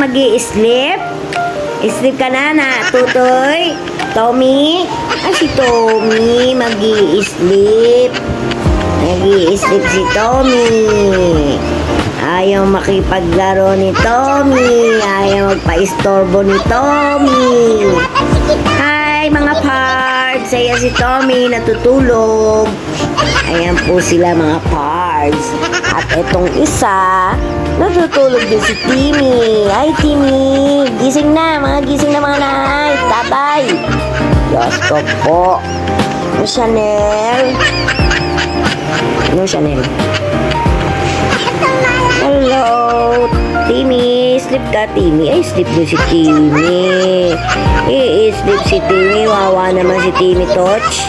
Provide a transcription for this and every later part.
mag-i-sleep? Sleep ka na, Tutoy? Tommy? Si Tommy mag-i-sleep. Nag-i-sleep si Tommy. Ayaw makipaglaro ni Tommy. Ayaw magpa-istorbo ni Tommy. Hi mga pards. Saya si Tommy natutulog. Ayan po sila mga pards. At etong isa, natutulog din si Timmy. Hi Timmy. Gising na mga nanay. Tatay. Diyos ko po. Chanel. Chanel. Hello, Timmy. Sleep ka, Timmy. Ay, sleep din si Timmy. I-sleep si Timmy. Wawa naman si Timmy Touch.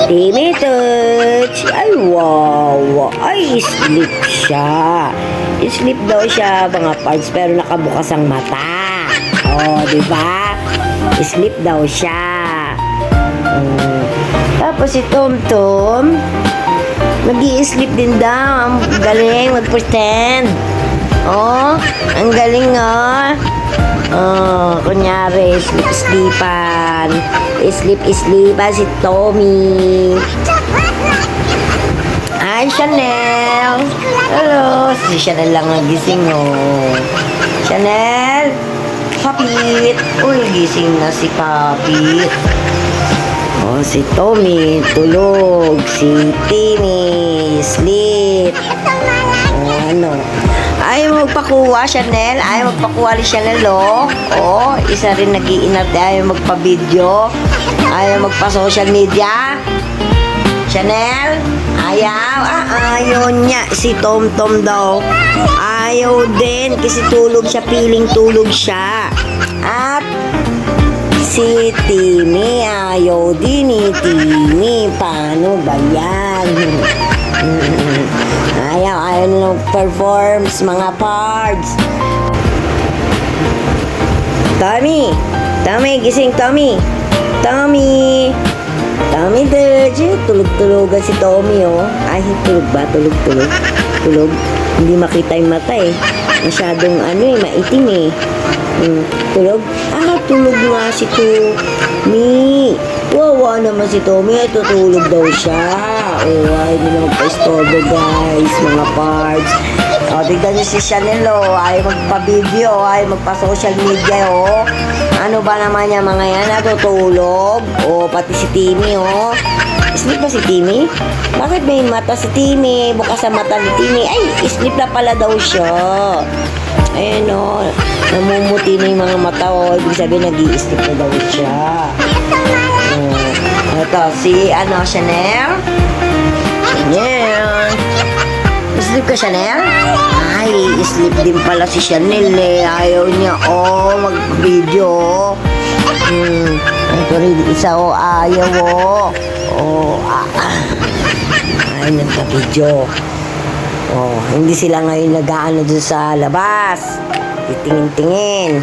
Timmy Touch. Ay, wow. Ay, sleep siya. I-sleep daw siya, mga parts, pero nakabukas ang mata. Oh, diba? I-sleep daw siya. Tapos si Tom Tom, nag-i-sleep din daw. Ang galing mag-pretend. Oh, ang galing kunyari, sleep-sleepan. Sleep-sleepan si Tommy. Hi, Chanel. Hello. Si Chanel lang nagising, Chanel. Papit. Uy, gising na si Papit. Si Tommy, tulog. Si Timmy, sleep. Ayaw magpakuha, Chanel. Ayaw magpakuha ni Chanel, isa rin nag-iinarte. Ayaw magpa-video. Ayaw magpa-social media. Chanel, ayaw niya. Si Tom Tom daw, ayaw din. Kasi tulog siya, piling tulog siya. At si Timmy, ayaw din ni Timmy. Paano ba yan? Ayaw nilang performs, mga parts. Tommy, gising, Tommy. Tommy, tulog-tulogan si Tommy, Ay, tulog ba? Tulog. Hindi makita yung mata, Masyadong, maitim, Tulog? Tulog nga si Tommy. Wawa naman si Tommy. Ay, tutulog daw siya. Ay, hindi na magpa-istorbo, guys. Mga parts. Tignan niyo si Chanel, ay magpa-video, ay magpa-social media, Ano ba naman niya mga yan? Natutulog. Pati si Timmy, Sleep ba si Timmy? Bakit may mata si Timmy? Bukas ang mata ni Timmy. Ay, sleep na pala daw siya. Ayan, namumuti na yung mga mata, Ibig sabihin, nag-i-sleep na daw siya. Ito, si, Chanel. Sleep ka, Chanel? Ay, sleep din pala si Chanel, Ayaw niya, mag-video, Ito rin, isa, ayaw, Ay, nagka-video. Hindi sila ngayon nag-aano dun sa labas. Titingin-tingin.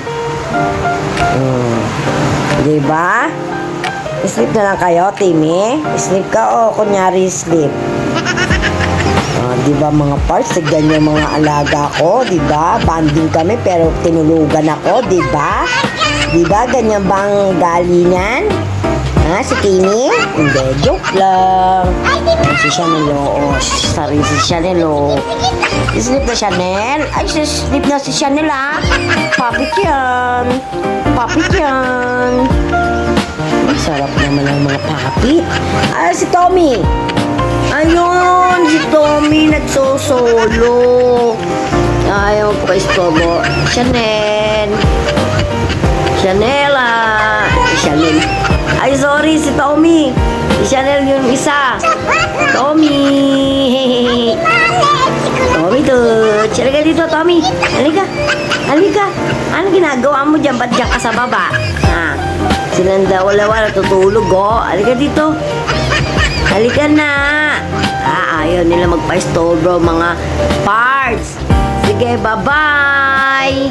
Diba? Sleep na lang kayo, Timmy. Sleep ka kunyari sleep. Diba mga parts, tignan yung mga alaga ko, diba? Banding kami pero tinulugan ako, diba? Diba? Ganyan bang galingan? Si Timmy? Hindi, joke lang. Si Chanel, si Chanel, Sleep na Chanel? Ay, sleep na si Chanel, Papit yan. Sarap naman ang mga papit. Si Tommy. Ayun, si Tommy nagsosolo. Ayaw ko istorbo. Chanel. Chanel. Ay, sorry, si Tommy. Si Chanel yung isa. Tommy Touch. Halika dito, Tommy. Halika. Ano ginagawa mo dyan? Ba't dyan ka sa baba? Silang dalawa natutulog, Halika dito. Halika na. Ayaw nila magpa-istorbo, mga parts. Sige, bye-bye.